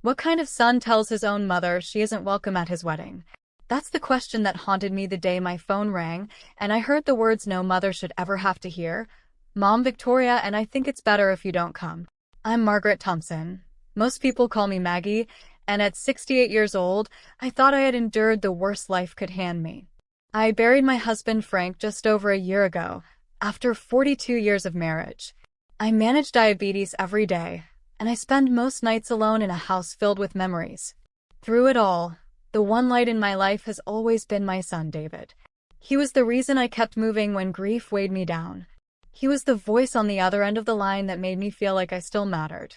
What kind of son tells his own mother she isn't welcome at his wedding? That's the question that haunted me the day my phone rang, and I heard the words no mother should ever have to hear. Mom Victoria, and I think it's better if you don't come. I'm Margaret Thompson. Most people call me Maggie, and at 68 years old, I thought I had endured the worst life could hand me. I buried my husband Frank just over a year ago, after 42 years of marriage. I manage diabetes every day, and I spend most nights alone in a house filled with memories. Through it all, the one light in my life has always been my son David. He was the reason I kept moving when grief weighed me down. He was the voice on the other end of the line that made me feel like I still mattered.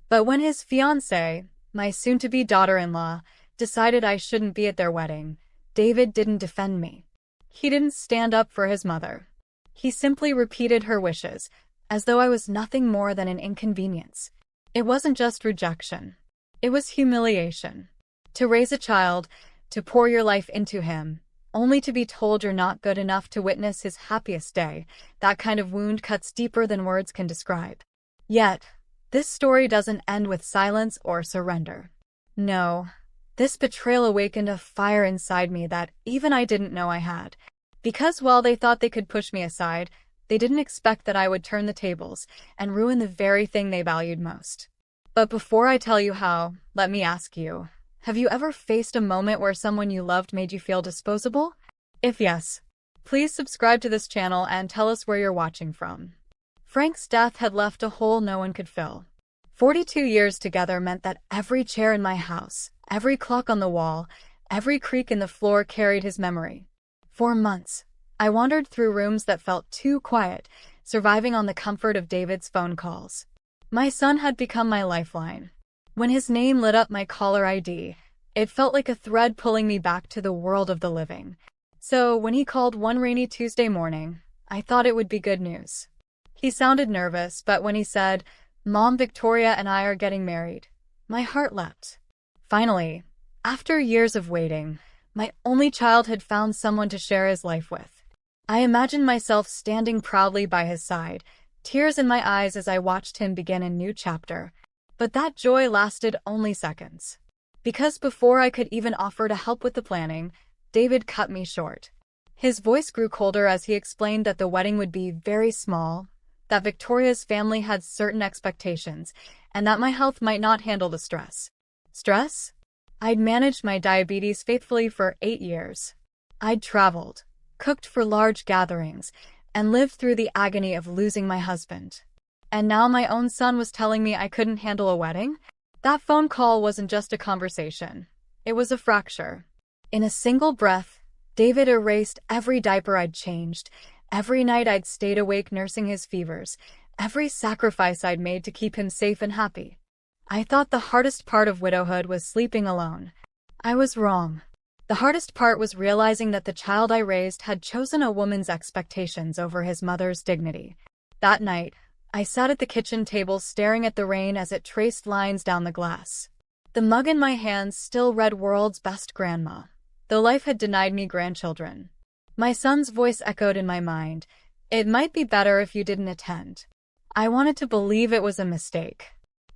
But when his fiancée, my soon-to-be daughter-in-law, decided I shouldn't be at their wedding, David didn't defend me. He didn't stand up for his mother. He simply repeated her wishes, as though I was nothing more than an inconvenience. It wasn't just rejection. It was humiliation. To raise a child, to pour your life into him, only to be told you're not good enough to witness his happiest day, that kind of wound cuts deeper than words can describe. Yet, this story doesn't end with silence or surrender. No, this betrayal awakened a fire inside me that even I didn't know I had. Because while they thought they could push me aside, they didn't expect that I would turn the tables and ruin the very thing they valued most. But before I tell you how, let me ask you, have you ever faced a moment where someone you loved made you feel disposable? If yes, please subscribe to this channel and tell us where you're watching from. Frank's death had left a hole no one could fill. 42 years together meant that every chair in my house, every clock on the wall, every creak in the floor carried his memory. For months, I wandered through rooms that felt too quiet, surviving on the comfort of David's phone calls. My son had become my lifeline. When his name lit up my caller ID, it felt like a thread pulling me back to the world of the living. So when he called one rainy Tuesday morning, I thought it would be good news. He sounded nervous, but when he said, "Mom Victoria and I are getting married," my heart leapt. Finally, after years of waiting, my only child had found someone to share his life with. I imagined myself standing proudly by his side, tears in my eyes as I watched him begin a new chapter. But that joy lasted only seconds. Because before I could even offer to help with the planning, David cut me short. His voice grew colder as he explained that the wedding would be very small, that Victoria's family had certain expectations, and that my health might not handle the stress. Stress? I'd managed my diabetes faithfully for 8 years. I'd traveled, cooked for large gatherings, and lived through the agony of losing my husband. And now my own son was telling me I couldn't handle a wedding? That phone call wasn't just a conversation. It was a fracture. In a single breath, David erased every diaper I'd changed, every night I'd stayed awake nursing his fevers, every sacrifice I'd made to keep him safe and happy. I thought the hardest part of widowhood was sleeping alone. I was wrong. The hardest part was realizing that the child I raised had chosen a woman's expectations over his mother's dignity. That night, I sat at the kitchen table staring at the rain as it traced lines down the glass. The mug in my hands still read "World's Best Grandma," though life had denied me grandchildren. My son's voice echoed in my mind, "It might be better if you didn't attend." I wanted to believe it was a mistake,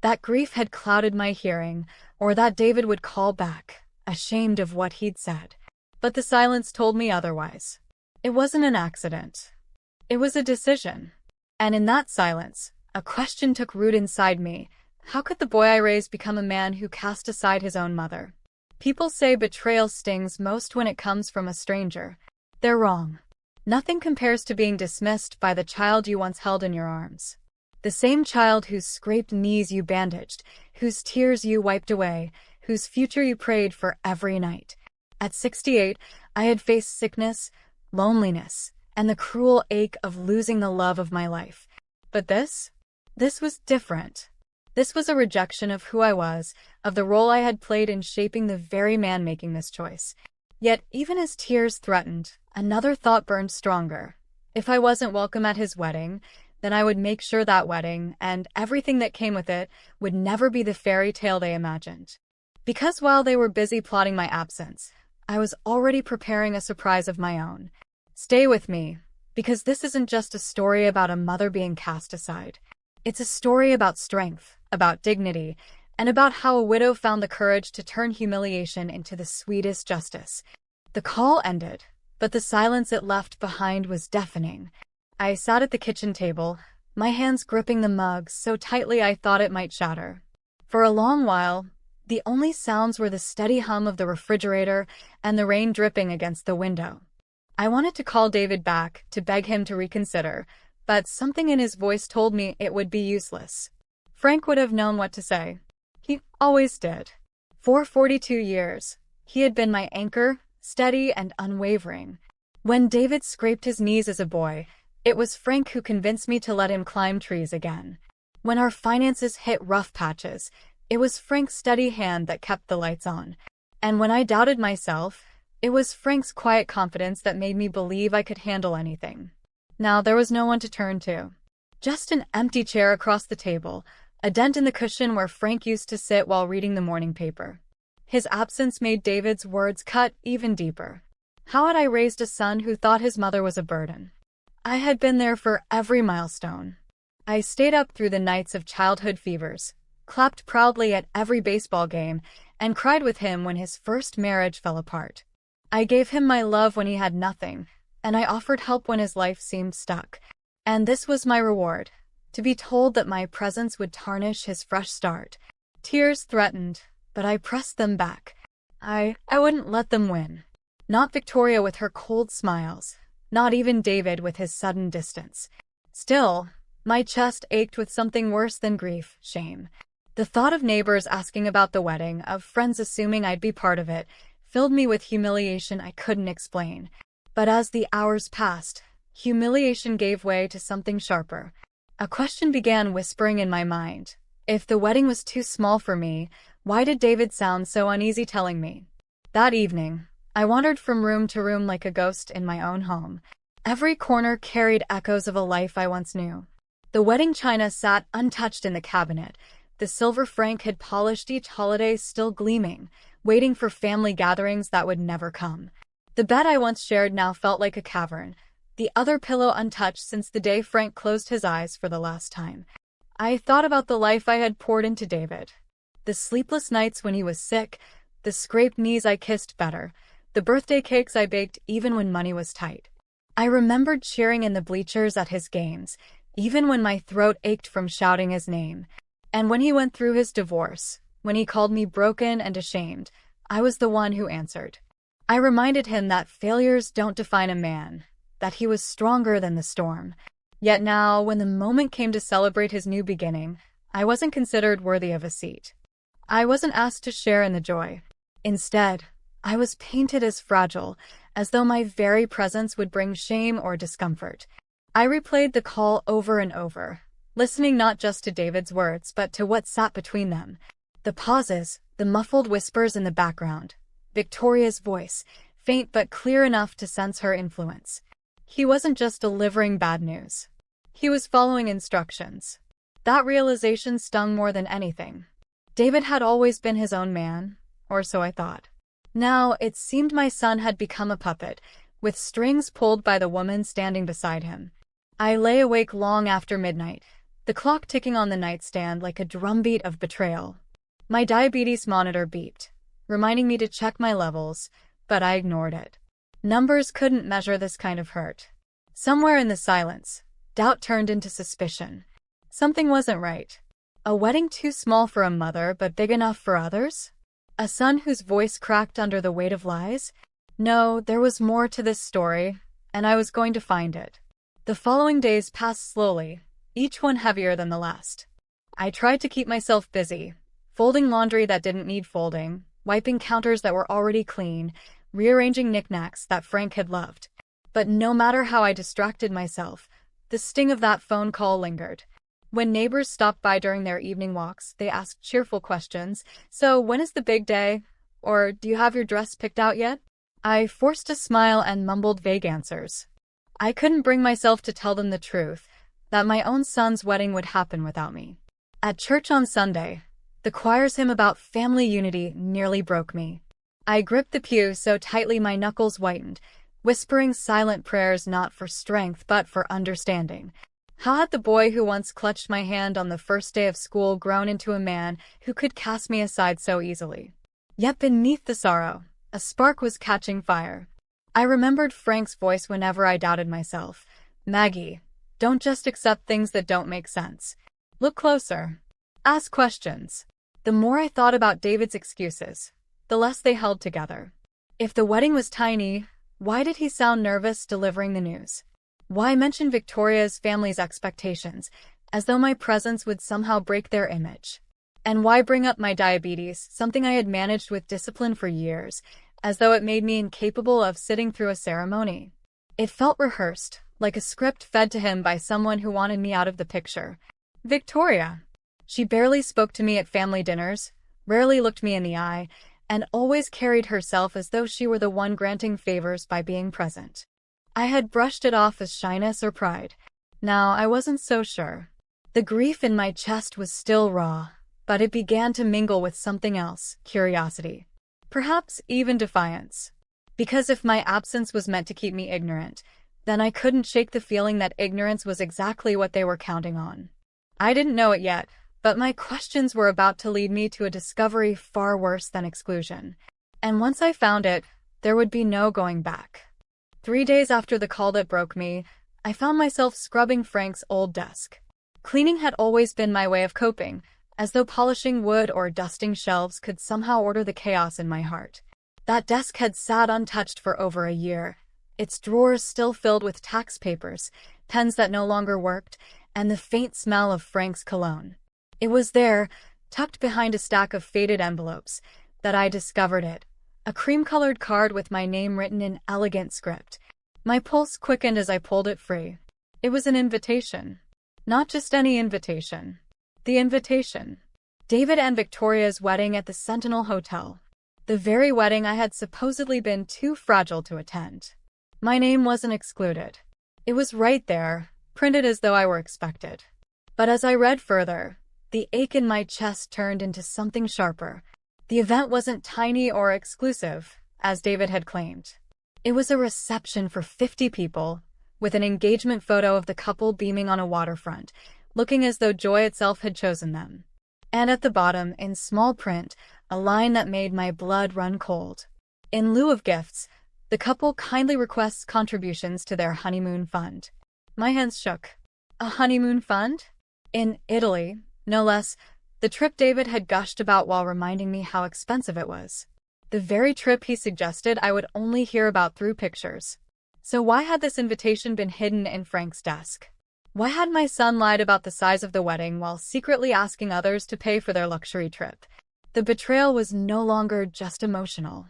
that grief had clouded my hearing, or that David would call back, ashamed of what he'd said. But the silence told me otherwise. It wasn't an accident. It was a decision. And in that silence, a question took root inside me. How could the boy I raised become a man who cast aside his own mother? People say betrayal stings most when it comes from a stranger. They're wrong. Nothing compares to being dismissed by the child you once held in your arms. The same child whose scraped knees you bandaged, whose tears you wiped away, whose future you prayed for every night. At 68, I had faced sickness, loneliness, and the cruel ache of losing the love of my life. But this was different. This was a rejection of who I was, of the role I had played in shaping the very man making this choice. Yet, even as tears threatened, another thought burned stronger. If I wasn't welcome at his wedding, then I would make sure that wedding, and everything that came with it, would never be the fairy tale they imagined. Because while they were busy plotting my absence, I was already preparing a surprise of my own. Stay with me, because this isn't just a story about a mother being cast aside. It's a story about strength, about dignity, and about how a widow found the courage to turn humiliation into the sweetest justice. The call ended, but the silence it left behind was deafening. I sat at the kitchen table, my hands gripping the mug so tightly I thought it might shatter. For a long while, the only sounds were the steady hum of the refrigerator and the rain dripping against the window. I wanted to call David back, to beg him to reconsider, but something in his voice told me it would be useless. Frank would have known what to say. He always did. For 42 years, he had been my anchor, steady and unwavering. When David scraped his knees as a boy, it was Frank who convinced me to let him climb trees again. When our finances hit rough patches, it was Frank's steady hand that kept the lights on. And when I doubted myself, it was Frank's quiet confidence that made me believe I could handle anything. Now there was no one to turn to. Just an empty chair across the table, a dent in the cushion where Frank used to sit while reading the morning paper. His absence made David's words cut even deeper. How had I raised a son who thought his mother was a burden? I had been there for every milestone. I stayed up through the nights of childhood fevers, clapped proudly at every baseball game, and cried with him when his first marriage fell apart. I gave him my love when he had nothing, and I offered help when his life seemed stuck. And this was my reward, to be told that my presence would tarnish his fresh start. Tears threatened, but I pressed them back. I wouldn't let them win. Not Victoria with her cold smiles, not even David with his sudden distance. Still, my chest ached with something worse than grief, shame. The thought of neighbors asking about the wedding, of friends assuming I'd be part of it, filled me with humiliation I couldn't explain. But as the hours passed, humiliation gave way to something sharper. A question began whispering in my mind. If the wedding was too small for me, why did David sound so uneasy telling me? That evening, I wandered from room to room like a ghost in my own home. Every corner carried echoes of a life I once knew. The wedding china sat untouched in the cabinet. The silver Frank had polished each holiday still gleaming, waiting for family gatherings that would never come. The bed I once shared now felt like a cavern, the other pillow untouched since the day Frank closed his eyes for the last time. I thought about the life I had poured into David. The sleepless nights when he was sick, the scraped knees I kissed better, the birthday cakes I baked even when money was tight. I remembered cheering in the bleachers at his games, even when my throat ached from shouting his name. And when he went through his divorce, when he called me broken and ashamed, I was the one who answered. I reminded him that failures don't define a man, that he was stronger than the storm. Yet now, when the moment came to celebrate his new beginning, I wasn't considered worthy of a seat. I wasn't asked to share in the joy. Instead, I was painted as fragile, as though my very presence would bring shame or discomfort. I replayed the call over and over, listening not just to David's words but to what sat between them. The pauses, the muffled whispers in the background. Victoria's voice, faint but clear enough to sense her influence. He wasn't just delivering bad news. He was following instructions. That realization stung more than anything. David had always been his own man, or so I thought. Now, it seemed my son had become a puppet, with strings pulled by the woman standing beside him. I lay awake long after midnight, the clock ticking on the nightstand like a drumbeat of betrayal. My diabetes monitor beeped, reminding me to check my levels, but I ignored it. Numbers couldn't measure this kind of hurt. Somewhere in the silence, doubt turned into suspicion. Something wasn't right. A wedding too small for a mother but big enough for others? A son whose voice cracked under the weight of lies? No, there was more to this story, and I was going to find it. The following days passed slowly, each one heavier than the last. I tried to keep myself busy, folding laundry that didn't need folding, wiping counters that were already clean, rearranging knickknacks that Frank had loved. But no matter how I distracted myself, the sting of that phone call lingered. When neighbors stopped by during their evening walks, they asked cheerful questions. So, when is the big day? Or, do you have your dress picked out yet? I forced a smile and mumbled vague answers. I couldn't bring myself to tell them the truth, that my own son's wedding would happen without me. At church on Sunday, the choir's hymn about family unity nearly broke me. I gripped the pew so tightly my knuckles whitened, whispering silent prayers not for strength but for understanding. How had the boy who once clutched my hand on the first day of school grown into a man who could cast me aside so easily? Yet beneath the sorrow, a spark was catching fire. I remembered Frank's voice whenever I doubted myself. Maggie, don't just accept things that don't make sense. Look closer. Ask questions. The more I thought about David's excuses, the less they held together. If the wedding was tiny, why did he sound nervous delivering the news? Why mention Victoria's family's expectations, as though my presence would somehow break their image? And why bring up my diabetes, something I had managed with discipline for years, as though it made me incapable of sitting through a ceremony? It felt rehearsed, like a script fed to him by someone who wanted me out of the picture. Victoria. She barely spoke to me at family dinners, rarely looked me in the eye, and always carried herself as though she were the one granting favors by being present. I had brushed it off as shyness or pride. Now I wasn't so sure. The grief in my chest was still raw, but it began to mingle with something else, curiosity. Perhaps even defiance. Because if my absence was meant to keep me ignorant, then I couldn't shake the feeling that ignorance was exactly what they were counting on. I didn't know it yet, but my questions were about to lead me to a discovery far worse than exclusion. And once I found it, there would be no going back. 3 days after the call that broke me, I found myself scrubbing Frank's old desk. Cleaning had always been my way of coping, as though polishing wood or dusting shelves could somehow order the chaos in my heart. That desk had sat untouched for over a year, its drawers still filled with tax papers, pens that no longer worked, and the faint smell of Frank's cologne. It was there, tucked behind a stack of faded envelopes, that I discovered it. A cream-colored card with my name written in elegant script. My pulse quickened as I pulled it free. It was an invitation. Not just any invitation. The invitation. David and Victoria's wedding at the Sentinel Hotel. The very wedding I had supposedly been too fragile to attend. My name wasn't excluded. It was right there, printed as though I were expected. But as I read further, the ache in my chest turned into something sharper. The event wasn't tiny or exclusive, as David had claimed. It was a reception for 50 people, with an engagement photo of the couple beaming on a waterfront, looking as though joy itself had chosen them. And at the bottom, in small print, a line that made my blood run cold. In lieu of gifts, the couple kindly requests contributions to their honeymoon fund. My hands shook. A honeymoon fund? In Italy, no less. The trip David had gushed about while reminding me how expensive it was. The very trip he suggested I would only hear about through pictures. So why had this invitation been hidden in Frank's desk? Why had my son lied about the size of the wedding while secretly asking others to pay for their luxury trip? The betrayal was no longer just emotional.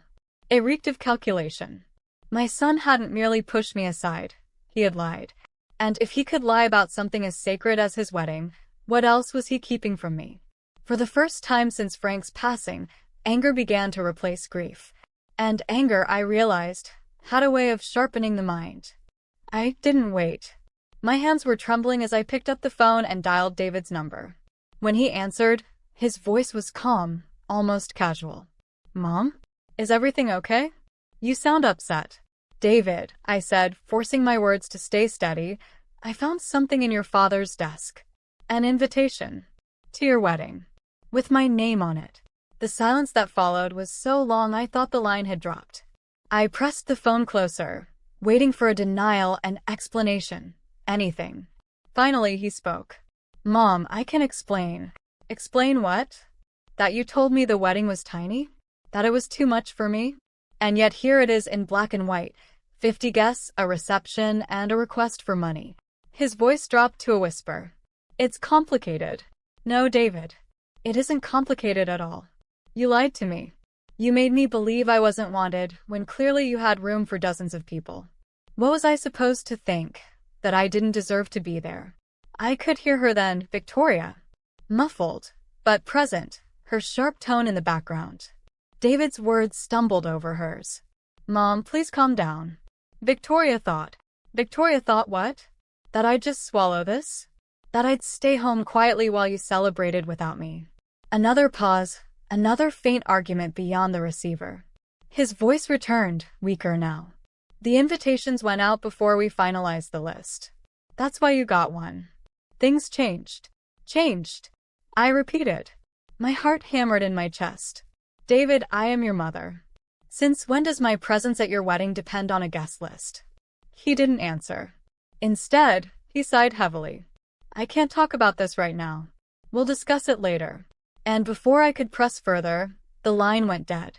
It reeked of calculation. My son hadn't merely pushed me aside. He had lied. And if he could lie about something as sacred as his wedding, what else was he keeping from me? For the first time since Frank's passing, anger began to replace grief. And anger, I realized, had a way of sharpening the mind. I didn't wait. My hands were trembling as I picked up the phone and dialed David's number. When he answered, his voice was calm, almost casual. "Mom? Is everything okay? You sound upset." "David," I said, forcing my words to stay steady, "I found something in your father's desk. An invitation. To your wedding. With my name on it." The silence that followed was so long I thought the line had dropped. I pressed the phone closer, waiting for a denial, an explanation, anything. Finally, he spoke. "Mom, I can explain." "Explain what? That you told me the wedding was tiny? That it was too much for me? And yet here it is in black and white, 50 guests, a reception, and a request for money." His voice dropped to a whisper. "It's complicated." "No, David. It isn't complicated at all. You lied to me. You made me believe I wasn't wanted, when clearly you had room for dozens of people. What was I supposed to think? That I didn't deserve to be there?" I could hear her then, Victoria. Muffled, but present, her sharp tone in the background. David's words stumbled over hers. "Mom, please calm down." Victoria thought. Victoria thought what? That I'd just swallow this? That I'd stay home quietly while you celebrated without me? Another pause, another faint argument beyond the receiver. His voice returned, weaker now. "The invitations went out before we finalized the list. That's why you got one. Things changed. Changed. I repeated. My heart hammered in my chest. David, I am your mother. Since when does my presence at your wedding depend on a guest list? He didn't answer. Instead, he sighed heavily. I can't talk about this right now. We'll discuss it later. And before I could press further, the line went dead.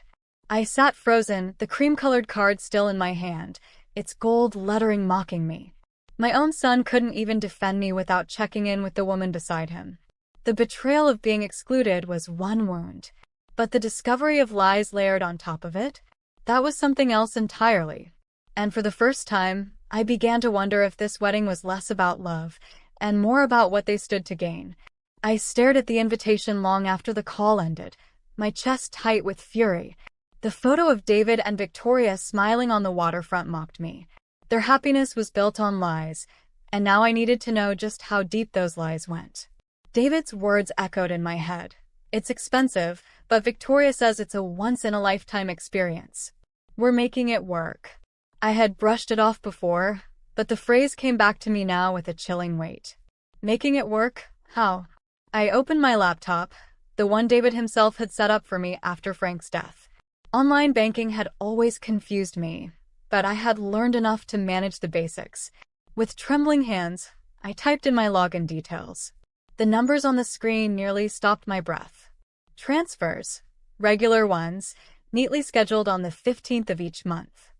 I sat frozen, the cream-colored card still in my hand, its gold lettering mocking me. My own son couldn't even defend me without checking in with the woman beside him. The betrayal of being excluded was one wound, but the discovery of lies layered on top of it, that was something else entirely. And for the first time, I began to wonder if this wedding was less about love and more about what they stood to gain. I stared at the invitation long after the call ended, my chest tight with fury. The photo of David and Victoria smiling on the waterfront mocked me. Their happiness was built on lies, and now I needed to know just how deep those lies went. David's words echoed in my head. It's expensive, but Victoria says it's a once-in-a-lifetime experience. We're making it work. I had brushed it off before, but the phrase came back to me now with a chilling weight. Making it work? How? I opened my laptop, the one David himself had set up for me after Frank's death. Online banking had always confused me, but I had learned enough to manage the basics. With trembling hands, I typed in my login details. The numbers on the screen nearly stopped my breath. Transfers, regular ones, neatly scheduled on the 15th of each month.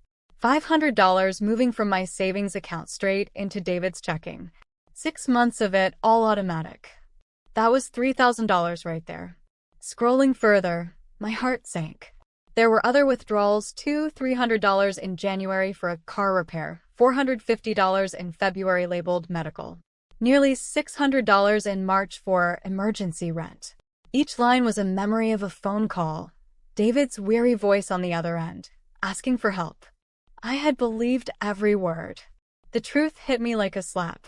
$500 moving from my savings account straight into David's checking. 6 months of it all automatic. That was $3,000 right there. Scrolling further, my heart sank. There were other withdrawals too, $300 in January for a car repair, $450 in February labeled medical, nearly $600 in March for emergency rent. Each line was a memory of a phone call, David's weary voice on the other end, asking for help. I had believed every word. The truth hit me like a slap.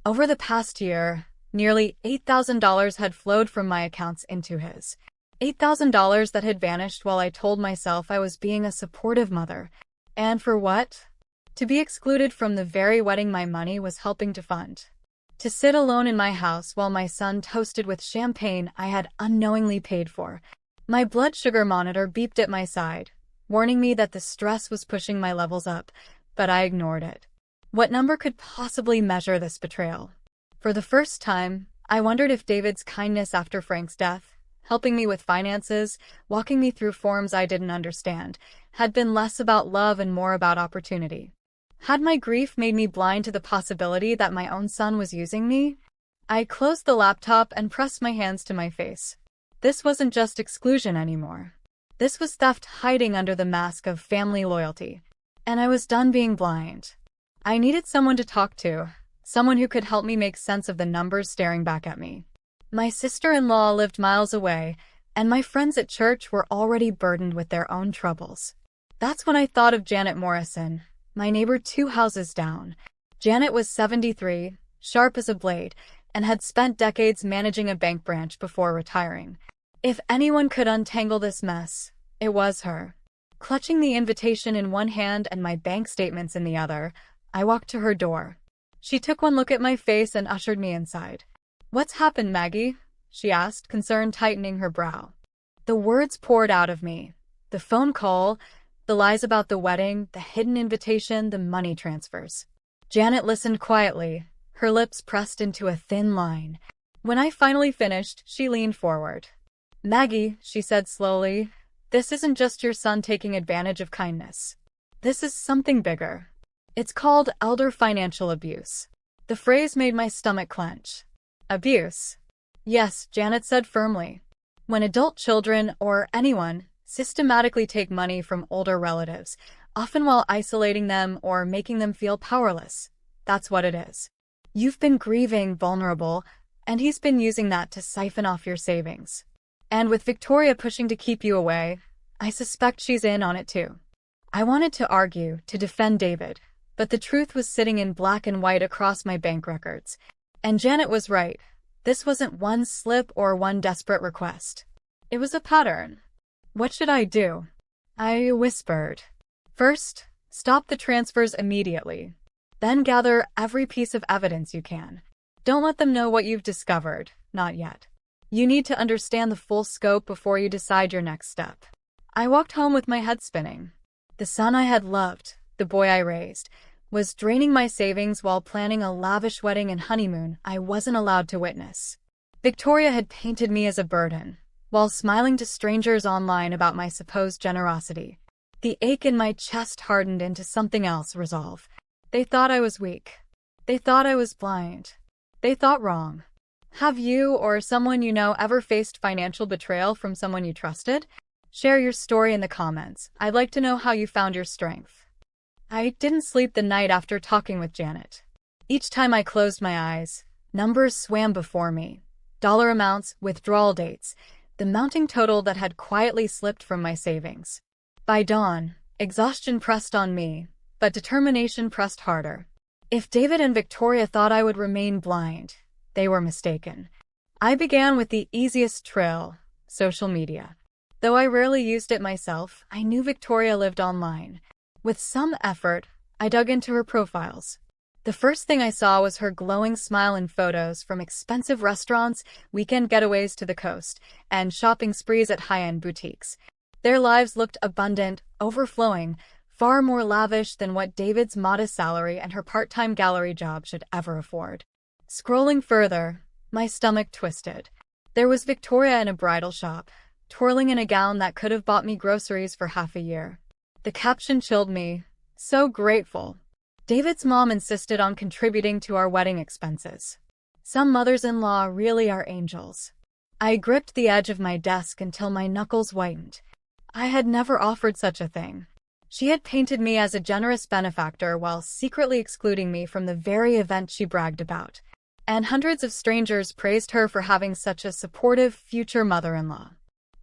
Over the past year, nearly $8,000 had flowed from my accounts into his. $8,000 that had vanished while I told myself I was being a supportive mother. And for what? To be excluded from the very wedding my money was helping to fund. To sit alone in my house while my son toasted with champagne I had unknowingly paid for. My blood sugar monitor beeped at my side, warning me that the stress was pushing my levels up, but I ignored it. What number could possibly measure this betrayal? For the first time, I wondered if David's kindness after Frank's death, helping me with finances, walking me through forms I didn't understand, had been less about love and more about opportunity. Had my grief made me blind to the possibility that my own son was using me? I closed the laptop and pressed my hands to my face. This wasn't just exclusion anymore. This was theft hiding under the mask of family loyalty. And I was done being blind. I needed someone to talk to, someone who could help me make sense of the numbers staring back at me. My sister-in-law lived miles away, and my friends at church were already burdened with their own troubles. That's when I thought of Janet Morrison, my neighbor 2 houses down. Janet was 73, sharp as a blade, and had spent decades managing a bank branch before retiring. If anyone could untangle this mess, it was her. Clutching the invitation in one hand and my bank statements in the other, I walked to her door. She took one look at my face and ushered me inside. "What's happened, Maggie?" she asked, concern tightening her brow. The words poured out of me. The phone call, the lies about the wedding, the hidden invitation, the money transfers. Janet listened quietly, her lips pressed into a thin line. When I finally finished, she leaned forward. "Maggie," she said slowly, "this isn't just your son taking advantage of kindness. This is something bigger. It's called elder financial abuse." The phrase made my stomach clench. Abuse? Yes, Janet said firmly. When adult children, or anyone, systematically take money from older relatives, often while isolating them or making them feel powerless, that's what it is. You've been grieving, vulnerable, and he's been using that to siphon off your savings. And with Victoria pushing to keep you away, I suspect she's in on it too. I wanted to argue, to defend David, but the truth was sitting in black and white across my bank records. And Janet was right. This wasn't one slip or one desperate request. It was a pattern. What should I do? I whispered. First, stop the transfers immediately. Then gather every piece of evidence you can. Don't let them know what you've discovered. Not yet. You need to understand the full scope before you decide your next step. I walked home with my head spinning. The son I had loved, the boy I raised, was draining my savings while planning a lavish wedding and honeymoon I wasn't allowed to witness. Victoria had painted me as a burden, while smiling to strangers online about my supposed generosity. The ache in my chest hardened into something else: resolve. They thought I was weak. They thought I was blind. They thought wrong. Have you or someone you know ever faced financial betrayal from someone you trusted? Share your story in the comments. I'd like to know how you found your strength. I didn't sleep the night after talking with Janet. Each time I closed my eyes, numbers swam before me. Dollar amounts, withdrawal dates, the mounting total that had quietly slipped from my savings. By dawn, exhaustion pressed on me, but determination pressed harder. If David and Victoria thought I would remain blind, they were mistaken. I began with the easiest trail: social media. Though I rarely used it myself, I knew Victoria lived online. With some effort, I dug into her profiles. The first thing I saw was her glowing smile and photos from expensive restaurants, weekend getaways to the coast, and shopping sprees at high-end boutiques. Their lives looked abundant, overflowing, far more lavish than what David's modest salary and her part-time gallery job should ever afford. Scrolling further, my stomach twisted. There was Victoria in a bridal shop, twirling in a gown that could have bought me groceries for half a year. The caption chilled me. So grateful. David's mom insisted on contributing to our wedding expenses. Some mothers-in-law really are angels. I gripped the edge of my desk until my knuckles whitened. I had never offered such a thing. She had painted me as a generous benefactor while secretly excluding me from the very event she bragged about. And hundreds of strangers praised her for having such a supportive future mother-in-law.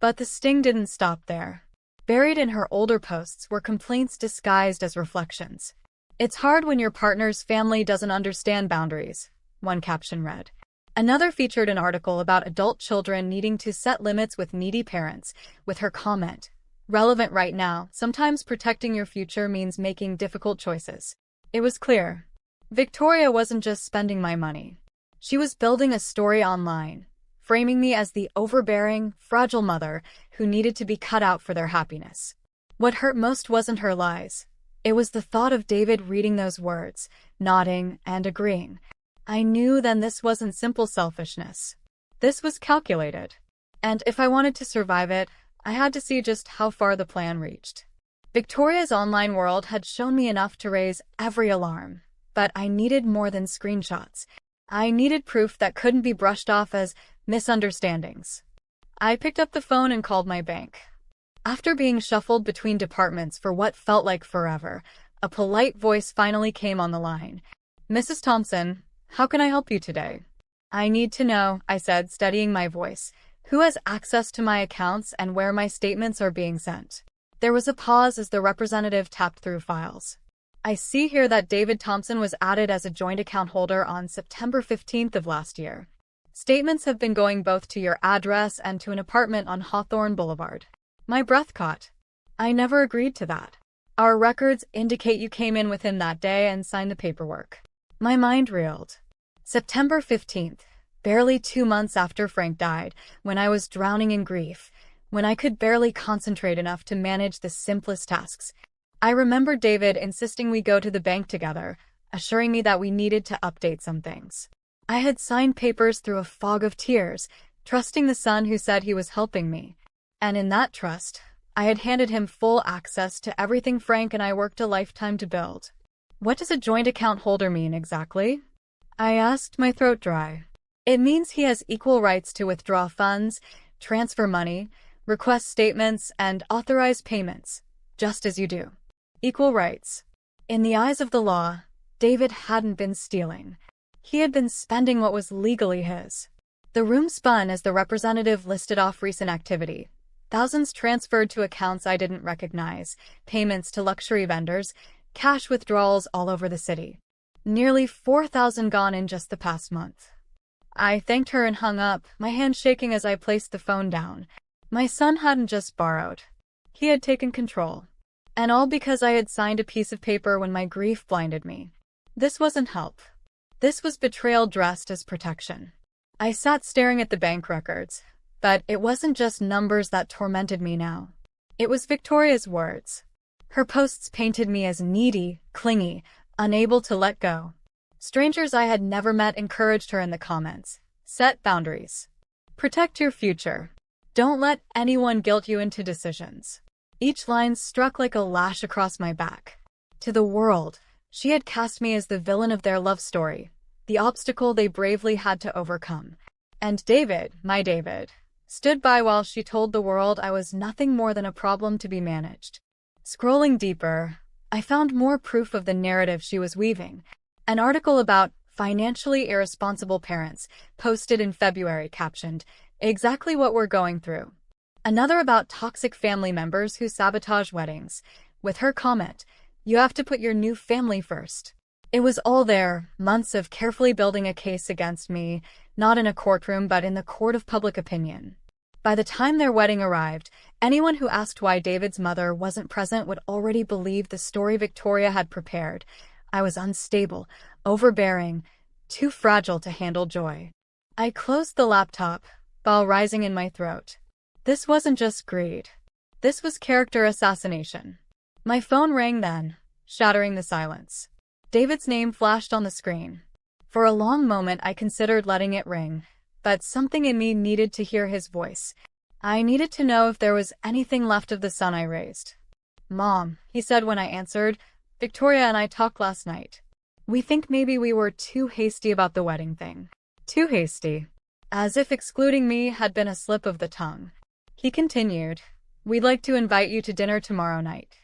But the sting didn't stop there. Buried in her older posts were complaints disguised as reflections. "It's hard when your partner's family doesn't understand boundaries," one caption read. Another featured an article about adult children needing to set limits with needy parents, with her comment, "Relevant right now, sometimes protecting your future means making difficult choices." It was clear. Victoria wasn't just spending my money. She was building a story online, framing me as the overbearing, fragile mother who needed to be cut out for their happiness. What hurt most wasn't her lies. It was the thought of David reading those words, nodding and agreeing. I knew then this wasn't simple selfishness. This was calculated. And if I wanted to survive it, I had to see just how far the plan reached. Victoria's online world had shown me enough to raise every alarm, but I needed more than screenshots. I needed proof that couldn't be brushed off as misunderstandings. I picked up the phone and called my bank. After being shuffled between departments for what felt like forever, a polite voice finally came on the line. "Mrs. Thompson, how can I help you today?" "I need to know," I said, steadying my voice, "who has access to my accounts and where my statements are being sent." There was a pause as the representative tapped through files. "I see here that David Thompson was added as a joint account holder on September 15th of last year. Statements have been going both to your address and to an apartment on Hawthorne Boulevard." My breath caught. I never agreed to that. "Our records indicate you came in within that day and signed the paperwork." My mind reeled. September 15th, barely 2 months after Frank died, when I was drowning in grief, when I could barely concentrate enough to manage the simplest tasks. I remembered David insisting we go to the bank together, assuring me that we needed to update some things. I had signed papers through a fog of tears, trusting the son who said he was helping me. And in that trust, I had handed him full access to everything Frank and I worked a lifetime to build. "What does a joint account holder mean exactly?" I asked, my throat dry. "It means he has equal rights to withdraw funds, transfer money, request statements, and authorize payments, just as you do." Equal rights. In the eyes of the law, David hadn't been stealing. He had been spending what was legally his. The room spun as the representative listed off recent activity. Thousands transferred to accounts I didn't recognize, payments to luxury vendors, cash withdrawals all over the city. Nearly 4,000 gone in just the past month. I thanked her and hung up, my hand shaking as I placed the phone down. My son hadn't just borrowed. He had taken control. And all because I had signed a piece of paper when my grief blinded me. This wasn't help. This was betrayal dressed as protection. I sat staring at the bank records, but it wasn't just numbers that tormented me now. It was Victoria's words. Her posts painted me as needy, clingy, unable to let go. Strangers I had never met encouraged her in the comments. Set boundaries. Protect your future. Don't let anyone guilt you into decisions. Each line struck like a lash across my back. To the world, she had cast me as the villain of their love story, the obstacle they bravely had to overcome. And David, my David, stood by while she told the world I was nothing more than a problem to be managed. Scrolling deeper, I found more proof of the narrative she was weaving. An article about financially irresponsible parents, posted in February, captioned, "Exactly what we're going through." Another about toxic family members who sabotage weddings, with her comment, "You have to put your new family first." It was all there, months of carefully building a case against me, not in a courtroom but in the court of public opinion. By the time their wedding arrived, anyone who asked why David's mother wasn't present would already believe the story Victoria had prepared. I was unstable, overbearing, too fragile to handle joy. I closed the laptop, bile rising in my throat. This wasn't just greed. This was character assassination. My phone rang then, shattering the silence. David's name flashed on the screen. For a long moment I considered letting it ring, but something in me needed to hear his voice. I needed to know if there was anything left of the son I raised. "Mom," he said when I answered, "Victoria and I talked last night. We think maybe we were too hasty about the wedding thing." Too hasty. As if excluding me had been a slip of the tongue. He continued, "We'd like to invite you to dinner tomorrow night.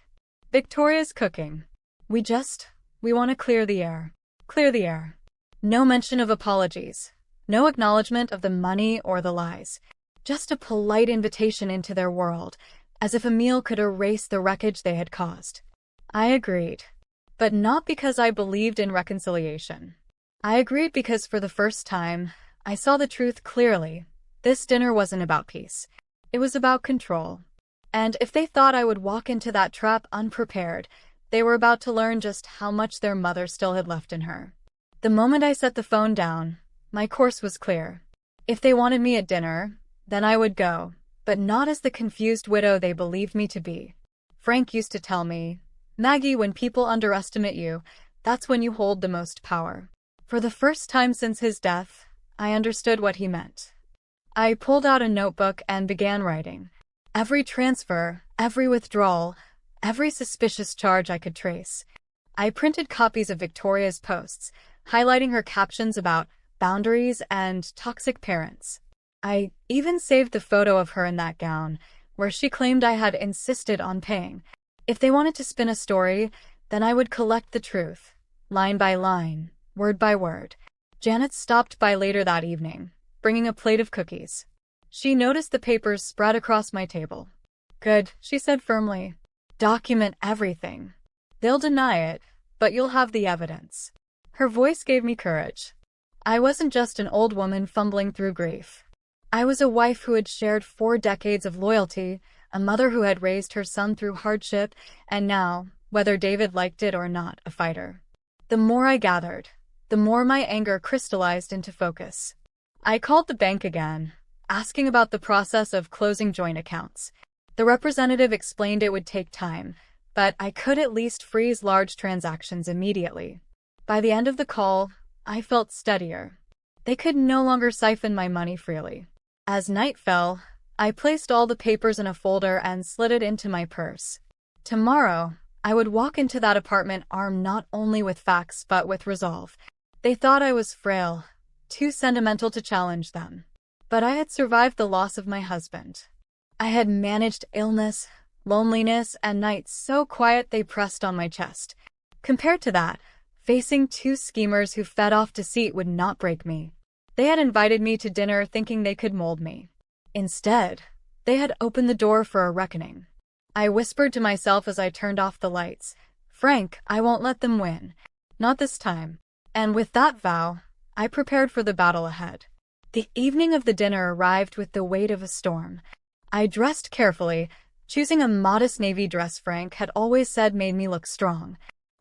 Victoria's cooking. We want to clear the air." Clear the air. No mention of apologies. No acknowledgement of the money or the lies. Just a polite invitation into their world, as if a meal could erase the wreckage they had caused. I agreed. But not because I believed in reconciliation. I agreed because for the first time, I saw the truth clearly. This dinner wasn't about peace. It was about control. And if they thought I would walk into that trap unprepared, they were about to learn just how much their mother still had left in her. The moment I set the phone down, my course was clear. If they wanted me at dinner, then I would go, but not as the confused widow they believed me to be. Frank used to tell me, "Maggie, when people underestimate you, that's when you hold the most power." For the first time since his death, I understood what he meant. I pulled out a notebook and began writing. Every transfer, every withdrawal, every suspicious charge I could trace. I printed copies of Victoria's posts, highlighting her captions about boundaries and toxic parents. I even saved the photo of her in that gown, where she claimed I had insisted on paying. If they wanted to spin a story, then I would collect the truth, line by line, word by word. Janet stopped by later that evening, bringing a plate of cookies. She noticed the papers spread across my table. "Good," she said firmly. "Document everything. They'll deny it, but you'll have the evidence." Her voice gave me courage. I wasn't just an old woman fumbling through grief. I was a wife who had shared 4 decades of loyalty, a mother who had raised her son through hardship, and now, whether David liked it or not, a fighter. The more I gathered, the more my anger crystallized into focus. I called the bank again, asking about the process of closing joint accounts. The representative explained it would take time, but I could at least freeze large transactions immediately. By the end of the call, I felt steadier. They could no longer siphon my money freely. As night fell, I placed all the papers in a folder and slid it into my purse. Tomorrow, I would walk into that apartment armed not only with facts but with resolve. They thought I was frail, too sentimental to challenge them. But I had survived the loss of my husband. I had managed illness, loneliness, and nights so quiet they pressed on my chest. Compared to that, facing 2 schemers who fed off deceit would not break me. They had invited me to dinner thinking they could mold me. Instead, they had opened the door for a reckoning. I whispered to myself as I turned off the lights, "Frank, I won't let them win. Not this time." And with that vow, I prepared for the battle ahead. The evening of the dinner arrived with the weight of a storm. I dressed carefully, choosing a modest navy dress Frank had always said made me look strong.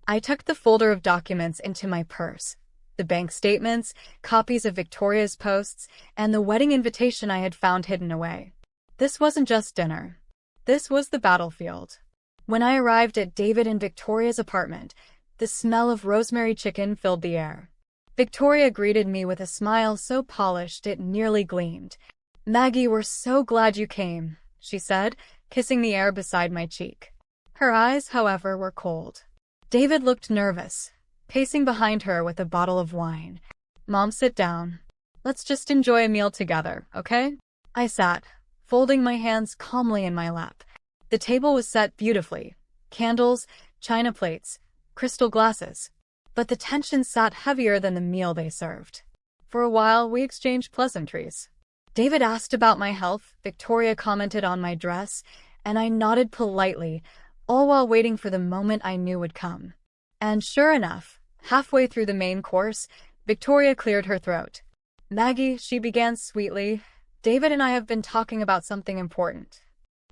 I tucked the folder of documents into my purse, The bank statements, copies of Victoria's posts, and the wedding invitation I had found hidden away. This wasn't just dinner. This was the battlefield. When I arrived at David and Victoria's apartment, the smell of rosemary chicken filled the air. Victoria greeted me with a smile so polished it nearly gleamed. "Maggie, we're so glad you came," she said, kissing the air beside my cheek. Her eyes, however, were cold. David looked nervous, pacing behind her with a bottle of wine. "Mom, sit down. Let's just enjoy a meal together, okay?" I sat, folding my hands calmly in my lap. The table was set beautifully. Candles, china plates, crystal glasses. But the tension sat heavier than the meal they served. For a while, we exchanged pleasantries. David asked about my health, Victoria commented on my dress, and I nodded politely, all while waiting for the moment I knew would come. And sure enough, halfway through the main course, Victoria cleared her throat. "Maggie," she began sweetly, "David and I have been talking about something important.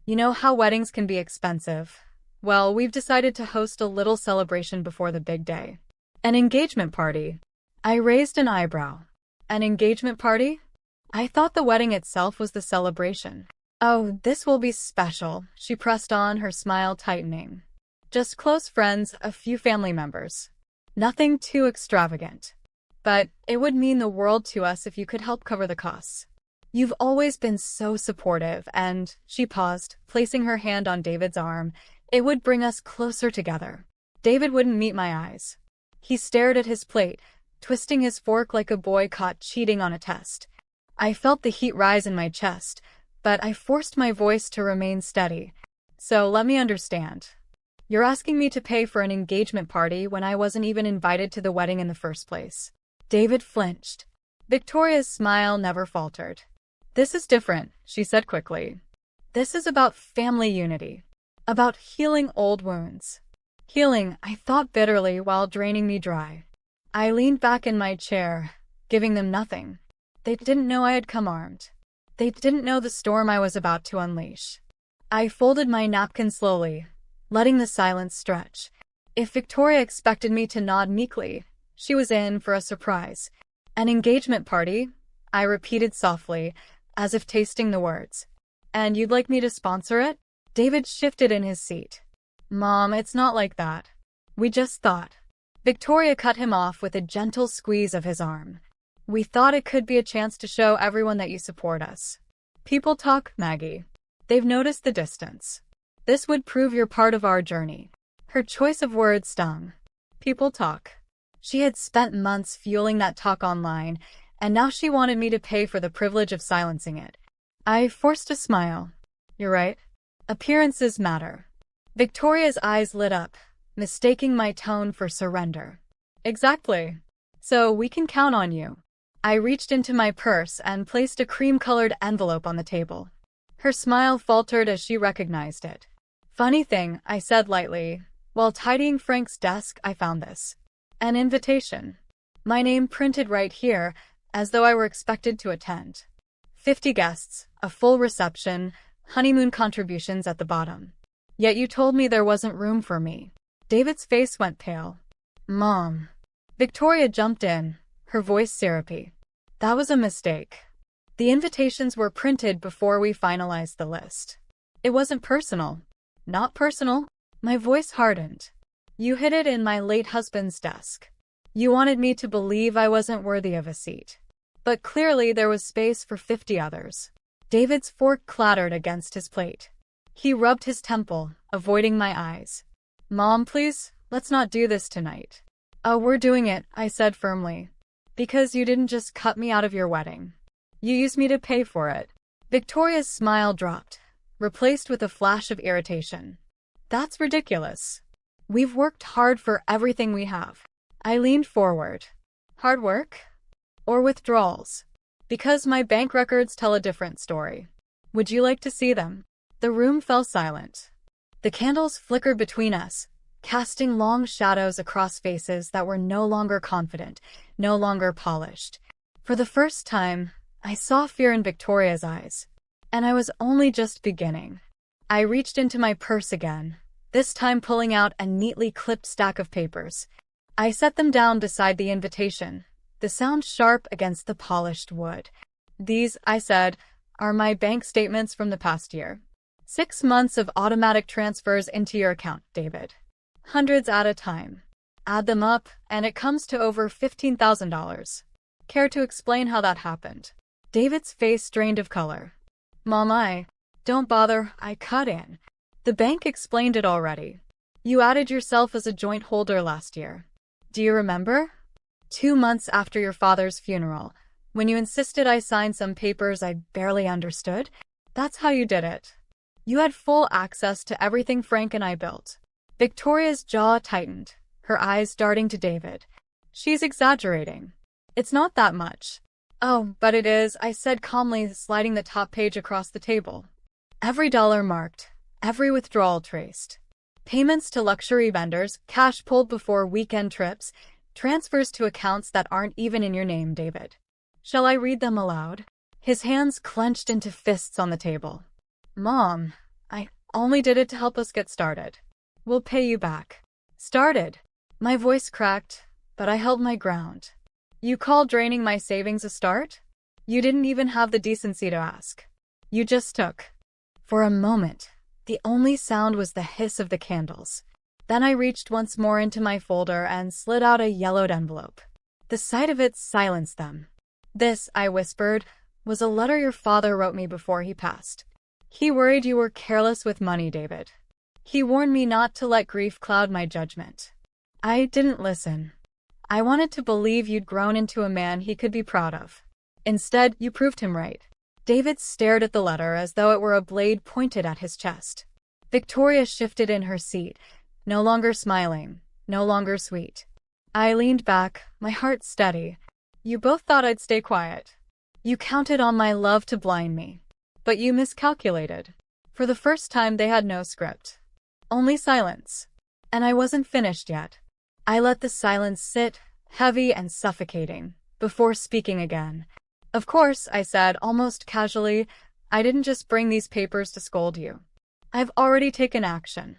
You know how weddings can be expensive. Well, we've decided to host a little celebration before the big day. An engagement party." I raised an eyebrow. An engagement party? I thought the wedding itself was the celebration. "Oh, this will be special," she pressed on, her smile tightening. "Just close friends, a few family members. Nothing too extravagant. But it would mean the world to us if you could help cover the costs. You've always been so supportive and," she paused, placing her hand on David's arm, "it would bring us closer together." David wouldn't meet my eyes. He stared at his plate, twisting his fork like a boy caught cheating on a test. I felt the heat rise in my chest, but I forced my voice to remain steady. "So let me understand. You're asking me to pay for an engagement party when I wasn't even invited to the wedding in the first place." David flinched. Victoria's smile never faltered. "This is different," she said quickly. "This is about family unity. About healing old wounds." Healing, I thought bitterly while draining me dry. I leaned back in my chair, giving them nothing. They didn't know I had come armed. They didn't know the storm I was about to unleash. I folded my napkin slowly, letting the silence stretch. If Victoria expected me to nod meekly, she was in for a surprise. "An engagement party," I repeated softly, as if tasting the words. "And you'd like me to sponsor it?" David shifted in his seat. "Mom, it's not like that. We just thought." Victoria cut him off with a gentle squeeze of his arm. "We thought it could be a chance to show everyone that you support us. People talk, Maggie. They've noticed the distance. This would prove you're part of our journey." Her choice of words stung. People talk. She had spent months fueling that talk online, and now she wanted me to pay for the privilege of silencing it. I forced a smile. "You're right. Appearances matter." Victoria's eyes lit up, mistaking my tone for surrender. "Exactly. So we can count on you." I reached into my purse and placed a cream-colored envelope on the table. Her smile faltered as she recognized it. "Funny thing," I said lightly. "While tidying Frank's desk, I found this. An invitation. My name printed right here, as though I were expected to attend. 50 guests, a full reception, honeymoon contributions at the bottom. Yet you told me there wasn't room for me." David's face went pale. "Mom." Victoria jumped in, her voice syrupy. "That was a mistake. The invitations were printed before we finalized the list. It wasn't personal." "Not personal?" My voice hardened. "You hid it in my late husband's desk. You wanted me to believe I wasn't worthy of a seat. But clearly there was space for 50 others." David's fork clattered against his plate. He rubbed his temple, avoiding my eyes. "Mom, please, let's not do this tonight." "Oh, we're doing it," I said firmly. "Because you didn't just cut me out of your wedding. You used me to pay for it." Victoria's smile dropped, replaced with a flash of irritation. "That's ridiculous. We've worked hard for everything we have." I leaned forward. "Hard work? Or withdrawals? Because my bank records tell a different story. Would you like to see them?" The room fell silent. The candles flickered between us, casting long shadows across faces that were no longer confident, no longer polished. For the first time, I saw fear in Victoria's eyes. And I was only just beginning. I reached into my purse again, this time pulling out a neatly clipped stack of papers. I set them down beside the invitation, the sound sharp against the polished wood. These, I said, are my bank statements from the past year. 6 months of automatic transfers into your account, David. Hundreds at a time. Add them up, and it comes to over $15,000. Care to explain how that happened? David's face drained of color. Mom, don't bother, I cut in. The bank explained it already. You added yourself as a joint holder last year. Do you remember? 2 months after your father's funeral, when you insisted I sign some papers I barely understood. That's how you did it. You had full access to everything Frank and I built. Victoria's jaw tightened, her eyes darting to David. She's exaggerating. It's not that much. Oh, but it is, I said calmly, sliding the top page across the table. Every dollar marked, every withdrawal traced. Payments to luxury vendors, cash pulled before weekend trips, transfers to accounts that aren't even in your name, David. Shall I read them aloud? His hands clenched into fists on the table. Mom, I only did it to help us get started. We'll pay you back. Started. My voice cracked, but I held my ground. You call draining my savings a start? You didn't even have the decency to ask. You just took. For a moment, the only sound was the hiss of the candles. Then I reached once more into my folder and slid out a yellowed envelope. The sight of it silenced them. This, I whispered, was a letter your father wrote me before he passed. He worried you were careless with money, David. He warned me not to let grief cloud my judgment. I didn't listen. I wanted to believe you'd grown into a man he could be proud of. Instead, you proved him right. David stared at the letter as though it were a blade pointed at his chest. Victoria shifted in her seat, no longer smiling, no longer sweet. I leaned back, my heart steady. You both thought I'd stay quiet. You counted on my love to blind me. But you miscalculated. For the first time, they had no script. Only silence. And I wasn't finished yet. I let the silence sit, heavy and suffocating, before speaking again. Of course, I said, almost casually, I didn't just bring these papers to scold you. I've already taken action.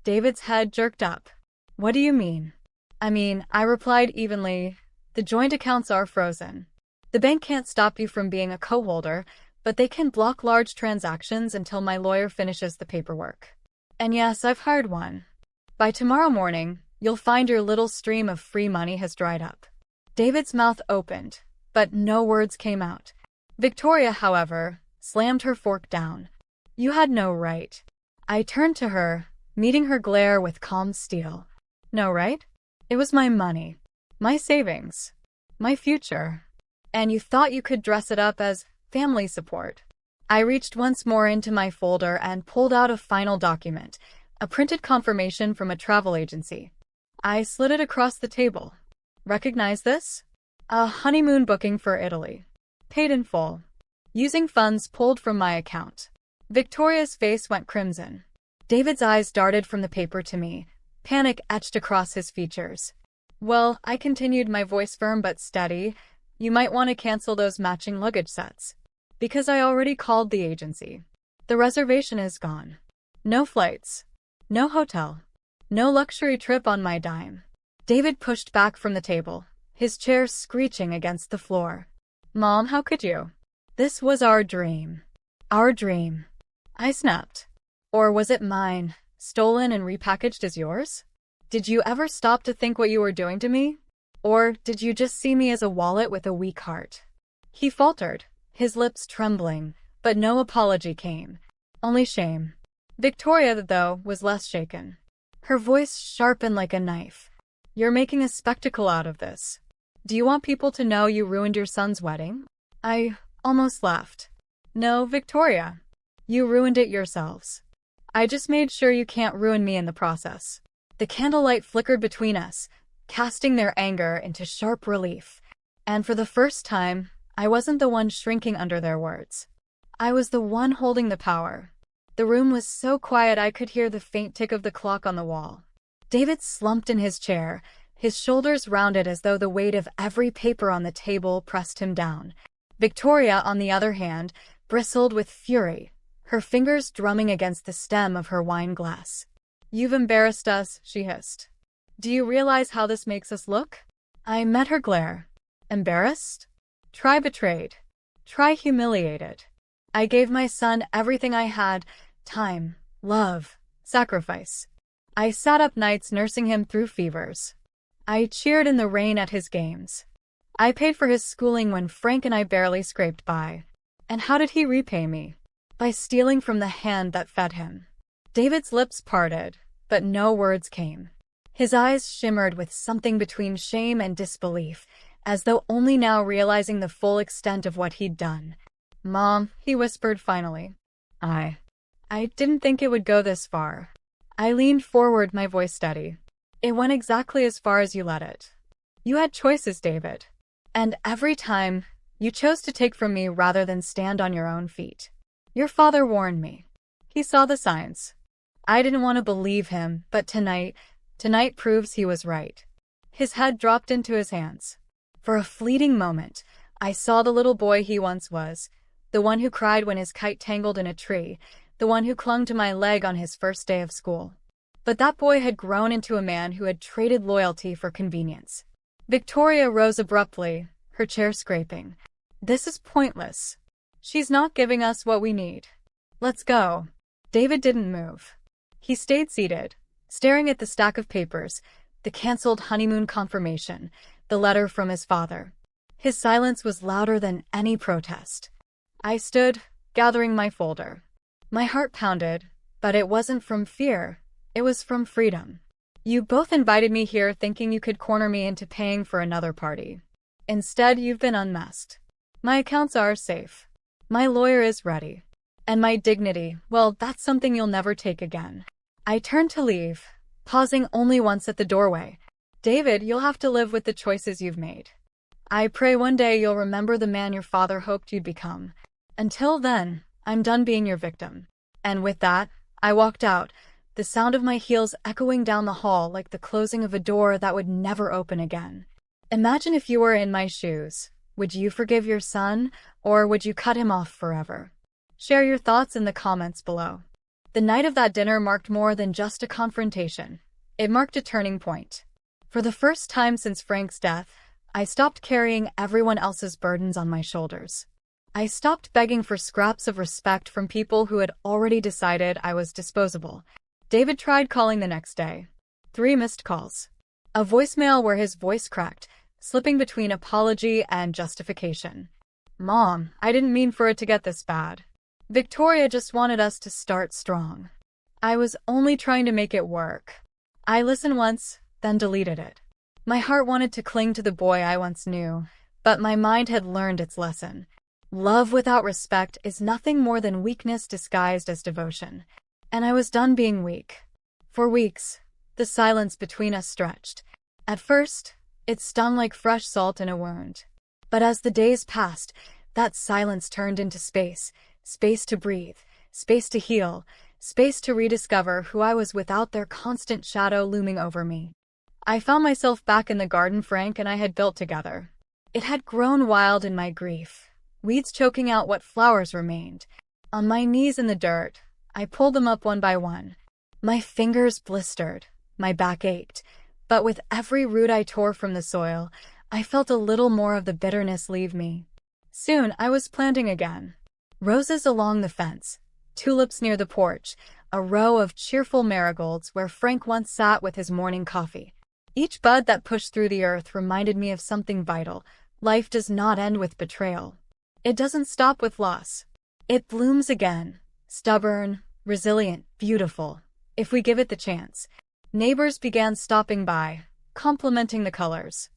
David's head jerked up. What do you mean? I replied evenly, the joint accounts are frozen. The bank can't stop you from being a co-holder, but they can block large transactions until my lawyer finishes the paperwork. And yes, I've hired one. By tomorrow morning, you'll find your little stream of free money has dried up. David's mouth opened, but no words came out. Victoria, however, slammed her fork down. You had no right. I turned to her, meeting her glare with calm steel. No right? It was my money. My savings. My future. And you thought you could dress it up as family support. I reached once more into my folder and pulled out a final document, a printed confirmation from a travel agency. I slid it across the table. Recognize this? A honeymoon booking for Italy. Paid in full. Using funds pulled from my account. Victoria's face went crimson. David's eyes darted from the paper to me, panic etched across his features. Well, I continued, my voice firm but steady, you might want to cancel those matching luggage sets. Because I already called the agency. The reservation is gone. No flights. No hotel. No luxury trip on my dime. David pushed back from the table, his chair screeching against the floor. Mom, how could you? This was our dream. Our dream. I snapped. Or was it mine, stolen and repackaged as yours? Did you ever stop to think what you were doing to me? Or did you just see me as a wallet with a weak heart? He faltered, his lips trembling, but no apology came. Only shame. Victoria, though, was less shaken. Her voice sharpened like a knife. You're making a spectacle out of this. Do you want people to know you ruined your son's wedding? I almost laughed. No, Victoria. You ruined it yourselves. I just made sure you can't ruin me in the process. The candlelight flickered between us, casting their anger into sharp relief. And for the first time, I wasn't the one shrinking under their words. I was the one holding the power. The room was so quiet I could hear the faint tick of the clock on the wall. David slumped in his chair, his shoulders rounded as though the weight of every paper on the table pressed him down. Victoria, on the other hand, bristled with fury, her fingers drumming against the stem of her wine glass. You've embarrassed us, she hissed. Do you realize how this makes us look? I met her glare. Embarrassed? Try betrayed. Try humiliated. I gave my son everything I had: time, love, sacrifice. I sat up nights nursing him through fevers. I cheered in the rain at his games. I paid for his schooling when Frank and I barely scraped by. And how did he repay me? By stealing from the hand that fed him. David's lips parted, but no words came. His eyes shimmered with something between shame and disbelief, as though only now realizing the full extent of what he'd done. "Mom," he whispered finally. I didn't think it would go this far." I leaned forward, my voice steady. "It went exactly as far as you let it. You had choices, David. And every time, you chose to take from me rather than stand on your own feet. Your father warned me. He saw the signs. I didn't want to believe him, but tonight proves he was right." His head dropped into his hands. For a fleeting moment, I saw the little boy he once was, the one who cried when his kite tangled in a tree, the one who clung to my leg on his first day of school. But that boy had grown into a man who had traded loyalty for convenience. Victoria rose abruptly, her chair scraping. "This is pointless. She's not giving us what we need. Let's go." David didn't move. He stayed seated, staring at the stack of papers, the cancelled honeymoon confirmation, the letter from his father. His silence was louder than any protest. I stood, gathering my folder. My heart pounded, but it wasn't from fear, it was from freedom. You both invited me here thinking you could corner me into paying for another party. Instead, you've been unmasked. My accounts are safe. My lawyer is ready. And my dignity, well, that's something you'll never take again. I turned to leave, pausing only once at the doorway. "David, you'll have to live with the choices you've made. I pray one day you'll remember the man your father hoped you'd become. Until then, I'm done being your victim." And with that, I walked out, the sound of my heels echoing down the hall like the closing of a door that would never open again. Imagine if you were in my shoes. Would you forgive your son, or would you cut him off forever? Share your thoughts in the comments below. The night of that dinner marked more than just a confrontation. It marked a turning point. For the first time since Frank's death, I stopped carrying everyone else's burdens on my shoulders. I stopped begging for scraps of respect from people who had already decided I was disposable. David tried calling the next day. 3 missed calls. A voicemail where his voice cracked, slipping between apology and justification. "Mom, I didn't mean for it to get this bad. Victoria just wanted us to start strong. I was only trying to make it work." I listened once, then deleted it. My heart wanted to cling to the boy I once knew, but my mind had learned its lesson. Love without respect is nothing more than weakness disguised as devotion. And I was done being weak. For weeks, the silence between us stretched. At first, it stung like fresh salt in a wound. But as the days passed, that silence turned into space. Space to breathe, space to heal, space to rediscover who I was without their constant shadow looming over me. I found myself back in the garden Frank and I had built together. It had grown wild in my grief, weeds choking out what flowers remained. On my knees in the dirt, I pulled them up one by one. My fingers blistered, my back ached, but with every root I tore from the soil, I felt a little more of the bitterness leave me. Soon I was planting again. Roses along the fence, tulips near the porch, a row of cheerful marigolds where Frank once sat with his morning coffee. Each bud that pushed through the earth reminded me of something vital. Life does not end with betrayal. It doesn't stop with loss. It blooms again, stubborn, resilient, beautiful, if we give it the chance. Neighbors began stopping by, complimenting the colors.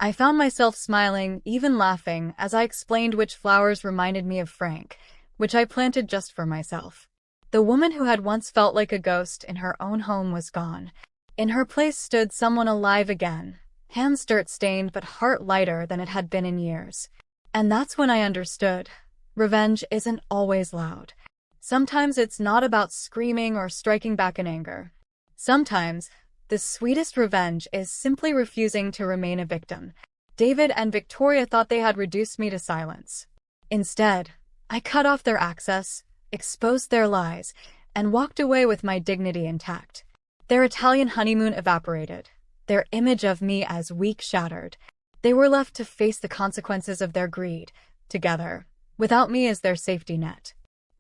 I found myself smiling, even laughing, as I explained which flowers reminded me of Frank, which I planted just for myself. The woman who had once felt like a ghost in her own home was gone. In her place stood someone alive again, hands dirt-stained but heart lighter than it had been in years. And that's when I understood. Revenge isn't always loud. Sometimes it's not about screaming or striking back in anger. Sometimes, the sweetest revenge is simply refusing to remain a victim. David and Victoria thought they had reduced me to silence. Instead, I cut off their access, exposed their lies, and walked away with my dignity intact. Their Italian honeymoon evaporated, their image of me as weak shattered. They were left to face the consequences of their greed, together, without me as their safety net.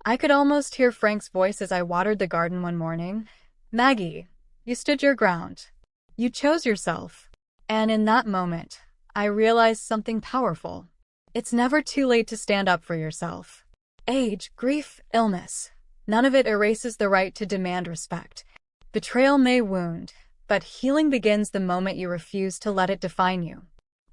I could almost hear Frank's voice as I watered the garden one morning. "Maggie, you stood your ground. You chose yourself." And in that moment, I realized something powerful. It's never too late to stand up for yourself. Age, grief, illness, none of it erases the right to demand respect. Betrayal may wound, but healing begins the moment you refuse to let it define you.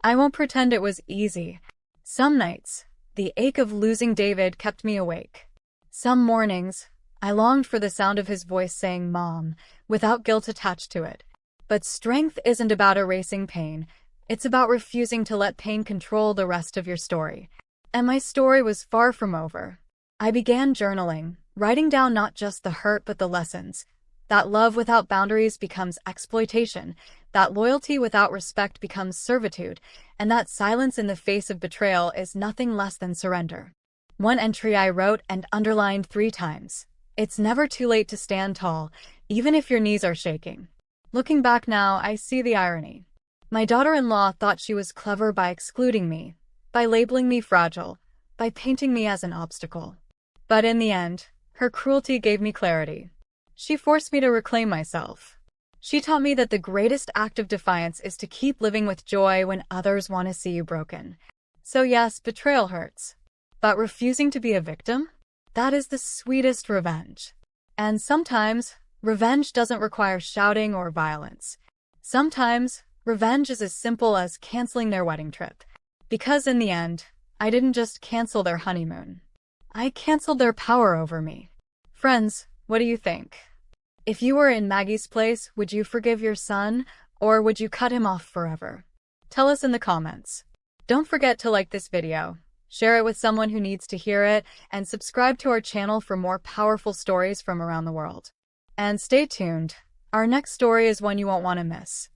I won't pretend it was easy. Some nights, the ache of losing David kept me awake. Some mornings, I longed for the sound of his voice saying "Mom," without guilt attached to it. But strength isn't about erasing pain. It's about refusing to let pain control the rest of your story. And my story was far from over. I began journaling, writing down not just the hurt but the lessons. That love without boundaries becomes exploitation, that loyalty without respect becomes servitude, and that silence in the face of betrayal is nothing less than surrender. One entry I wrote and underlined 3 times. It's never too late to stand tall, even if your knees are shaking. Looking back now, I see the irony. My daughter-in-law thought she was clever by excluding me, by labeling me fragile, by painting me as an obstacle. But in the end, her cruelty gave me clarity. She forced me to reclaim myself. She taught me that the greatest act of defiance is to keep living with joy when others want to see you broken. So yes, betrayal hurts. But refusing to be a victim? That is the sweetest revenge. And sometimes, revenge doesn't require shouting or violence. Sometimes, revenge is as simple as canceling their wedding trip. Because in the end, I didn't just cancel their honeymoon. I canceled their power over me. Friends, what do you think? If you were in Maggie's place, would you forgive your son, or would you cut him off forever? Tell us in the comments. Don't forget to like this video, share it with someone who needs to hear it, and subscribe to our channel for more powerful stories from around the world. And stay tuned. Our next story is one you won't want to miss.